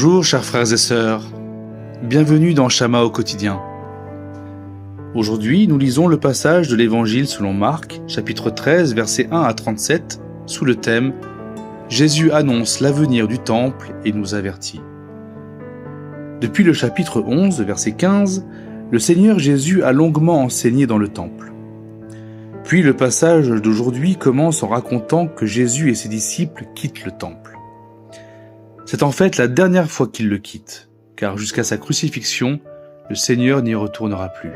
Bonjour chers frères et sœurs, bienvenue dans Shama au quotidien. Aujourd'hui, nous lisons le passage de l'Évangile selon Marc, chapitre 13, versets 1 à 37, sous le thème « Jésus annonce l'avenir du temple et nous avertit ». Depuis le chapitre 11, verset 15, le Seigneur Jésus a longuement enseigné dans le temple. Puis le passage d'aujourd'hui commence en racontant que Jésus et ses disciples quittent le temple. C'est en fait la dernière fois qu'il le quitte, car jusqu'à sa crucifixion, le Seigneur n'y retournera plus.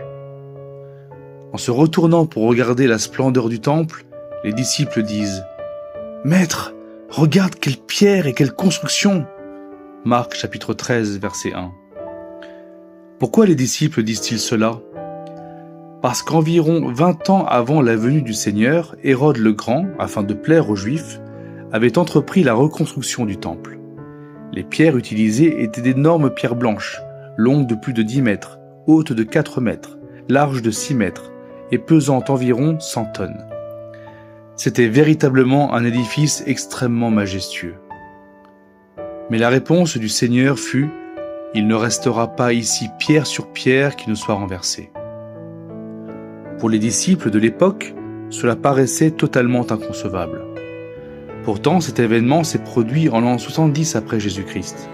En se retournant pour regarder la splendeur du temple, les disciples disent « Maître, regarde quelle pierre et quelle construction !» Marc chapitre 13, verset 1. Pourquoi les disciples disent-ils cela ? Parce qu'environ 20 ans avant la venue du Seigneur, Hérode le Grand, afin de plaire aux Juifs, avait entrepris la reconstruction du temple. Les pierres utilisées étaient d'énormes pierres blanches, longues de plus de 10 mètres, hautes de 4 mètres, larges de 6 mètres et pesant environ 100 tonnes. C'était véritablement un édifice extrêmement majestueux. Mais la réponse du Seigneur fut « Il ne restera pas ici pierre sur pierre qui ne soit renversée ». Pour les disciples de l'époque, cela paraissait totalement inconcevable. Pourtant, cet événement s'est produit en l'an 70 après Jésus-Christ,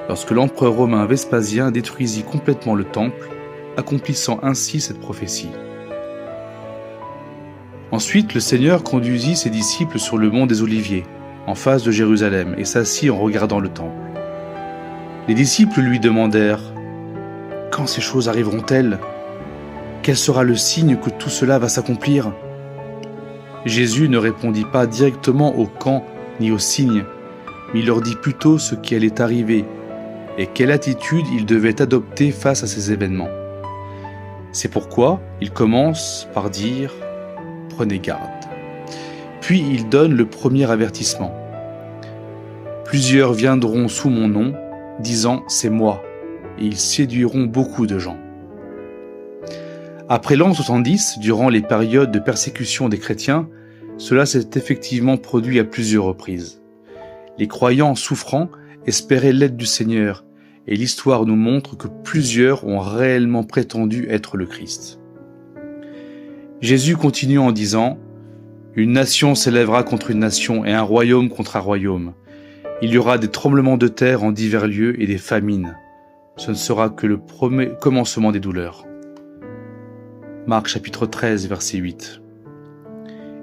lorsque l'empereur romain Vespasien détruisit complètement le temple, accomplissant ainsi cette prophétie. Ensuite, le Seigneur conduisit ses disciples sur le mont des Oliviers, en face de Jérusalem, et s'assit en regardant le temple. Les disciples lui demandèrent « Quand ces choses arriveront-elles ? Quel sera le signe que tout cela va s'accomplir ?» Jésus ne répondit pas directement au quand ni au signe, mais il leur dit plutôt ce qui allait arriver et quelle attitude ils devaient adopter face à ces événements. C'est pourquoi il commence par dire « Prenez garde ». Puis il donne le premier avertissement. « Plusieurs viendront sous mon nom, disant « C'est moi », et ils séduiront beaucoup de gens. » Après l'an 70, durant les périodes de persécution des chrétiens, cela s'est effectivement produit à plusieurs reprises. Les croyants souffrants espéraient l'aide du Seigneur, et l'histoire nous montre que plusieurs ont réellement prétendu être le Christ. Jésus continue en disant « Une nation s'élèvera contre une nation et un royaume contre un royaume. Il y aura des tremblements de terre en divers lieux et des famines. Ce ne sera que le premier commencement des douleurs. » Marc chapitre 13, verset 8.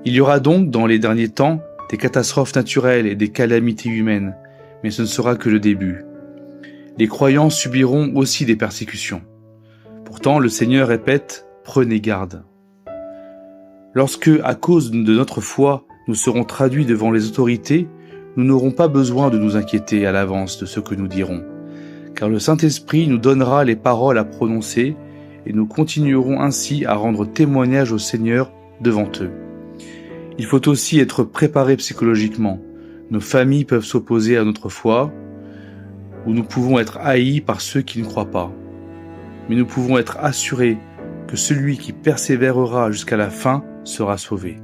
Il y aura donc dans les derniers temps des catastrophes naturelles et des calamités humaines, mais ce ne sera que le début. Les croyants subiront aussi des persécutions. Pourtant, le Seigneur répète « Prenez garde ». Lorsque, à cause de notre foi, nous serons traduits devant les autorités, nous n'aurons pas besoin de nous inquiéter à l'avance de ce que nous dirons, car le Saint-Esprit nous donnera les paroles à prononcer et nous continuerons ainsi à rendre témoignage au Seigneur devant eux. Il faut aussi être préparé psychologiquement. Nos familles peuvent s'opposer à notre foi, ou nous pouvons être haïs par ceux qui ne croient pas. Mais nous pouvons être assurés que celui qui persévérera jusqu'à la fin sera sauvé.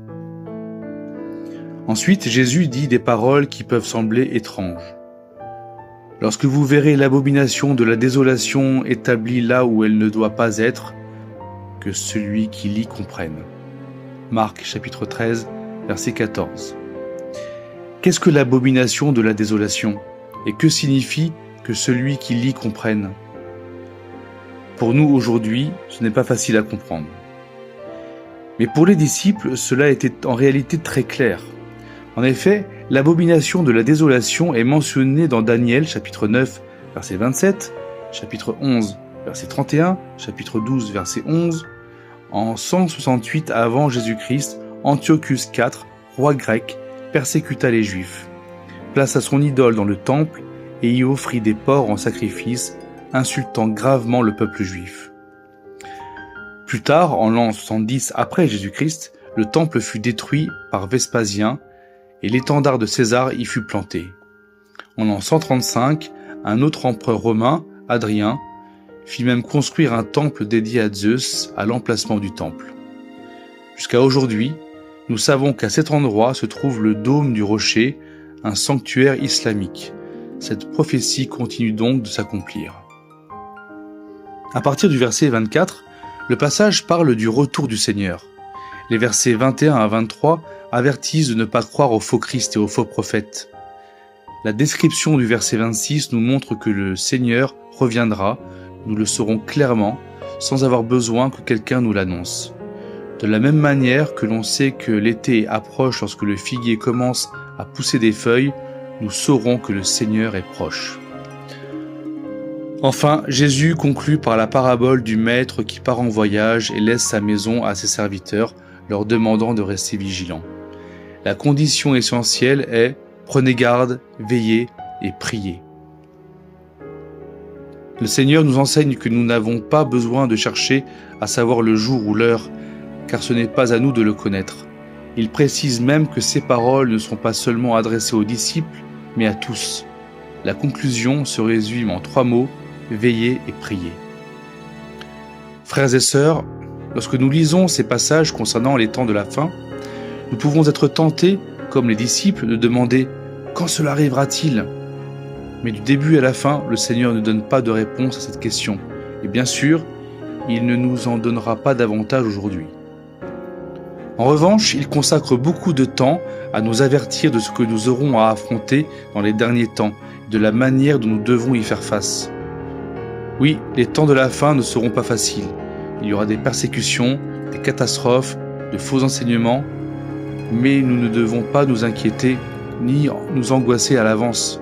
Ensuite, Jésus dit des paroles qui peuvent sembler étranges. Lorsque vous verrez l'abomination de la désolation établie là où elle ne doit pas être, que celui qui lit comprenne. Marc chapitre 13, verset 14. Qu'est-ce que l'abomination de la désolation ? Et que signifie que celui qui lit comprenne ? Pour nous aujourd'hui, ce n'est pas facile à comprendre. Mais pour les disciples, cela était en réalité très clair. En effet, l'abomination de la désolation est mentionnée dans Daniel, chapitre 9, verset 27, chapitre 11, verset 31, chapitre 12, verset 11. En 168 avant Jésus-Christ, Antiochus IV, roi grec, persécuta les Juifs, plaça son idole dans le temple et y offrit des porcs en sacrifice, insultant gravement le peuple juif. Plus tard, en l'an 70 après Jésus-Christ, le temple fut détruit par Vespasien, et l'étendard de César y fut planté. En l'an 135, un autre empereur romain, Hadrien, fit même construire un temple dédié à Zeus à l'emplacement du temple. Jusqu'à aujourd'hui, nous savons qu'à cet endroit se trouve le dôme du rocher, un sanctuaire islamique, Cette prophétie continue donc de s'accomplir. À partir du verset 24, le passage parle du retour du Seigneur. Les versets 21 à 23 avertissent de ne pas croire aux faux Christ et aux faux prophètes. La description du verset 26 nous montre que le Seigneur reviendra, nous le saurons clairement, sans avoir besoin que quelqu'un nous l'annonce. De la même manière que l'on sait que l'été approche lorsque le figuier commence à pousser des feuilles, nous saurons que le Seigneur est proche. Enfin, Jésus conclut par la parabole du maître qui part en voyage et laisse sa maison à ses serviteurs, leur demandant de rester vigilants. La condition essentielle est « prenez garde, veillez et priez ». Le Seigneur nous enseigne que nous n'avons pas besoin de chercher à savoir le jour ou l'heure, car ce n'est pas à nous de le connaître. Il précise même que ces paroles ne sont pas seulement adressées aux disciples, mais à tous. La conclusion se résume en 3 mots, veillez et priez. Frères et sœurs, lorsque nous lisons ces passages concernant les temps de la fin, nous pouvons être tentés, comme les disciples, de demander « Quand cela arrivera-t-il » Mais du début à la fin, le Seigneur ne donne pas de réponse à cette question. Et bien sûr, il ne nous en donnera pas davantage aujourd'hui. En revanche, il consacre beaucoup de temps à nous avertir de ce que nous aurons à affronter dans les derniers temps, de la manière dont nous devons y faire face. Oui, les temps de la fin ne seront pas faciles. Il y aura des persécutions, des catastrophes, de faux enseignements, mais nous ne devons pas nous inquiéter ni nous angoisser à l'avance.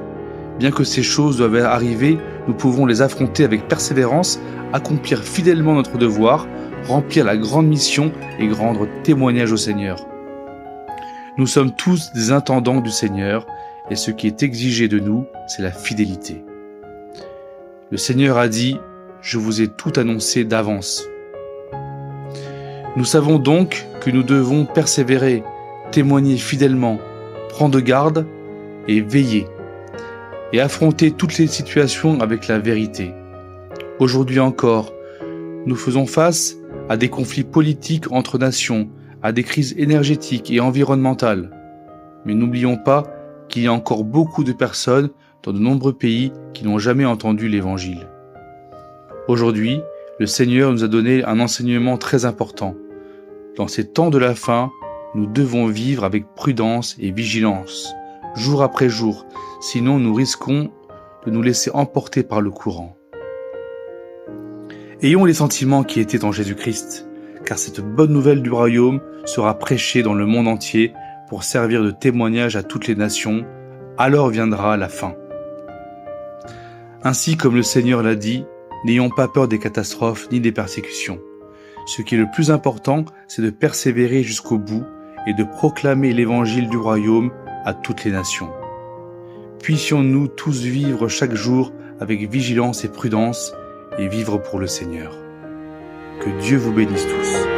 Bien que ces choses doivent arriver, nous pouvons les affronter avec persévérance, accomplir fidèlement notre devoir, remplir la grande mission et rendre témoignage au Seigneur. Nous sommes tous des intendants du Seigneur et ce qui est exigé de nous, c'est la fidélité. Le Seigneur a dit « Je vous ai tout annoncé d'avance ». Nous savons donc que nous devons persévérer, témoigner fidèlement, prendre garde et veiller, et affronter toutes les situations avec la vérité. Aujourd'hui encore, nous faisons face à des conflits politiques entre nations, à des crises énergétiques et environnementales. Mais n'oublions pas qu'il y a encore beaucoup de personnes dans de nombreux pays qui n'ont jamais entendu l'Évangile. Aujourd'hui, le Seigneur nous a donné un enseignement très important. Dans ces temps de la fin, nous devons vivre avec prudence et vigilance, jour après jour, sinon nous risquons de nous laisser emporter par le courant. Ayons les sentiments qui étaient en Jésus-Christ, car cette bonne nouvelle du royaume sera prêchée dans le monde entier pour servir de témoignage à toutes les nations, alors viendra la fin. Ainsi comme le Seigneur l'a dit, n'ayons pas peur des catastrophes ni des persécutions. Ce qui est le plus important, c'est de persévérer jusqu'au bout et de proclamer l'évangile du royaume à toutes les nations. Puissions-nous tous vivre chaque jour avec vigilance et prudence et vivre pour le Seigneur. Que Dieu vous bénisse tous.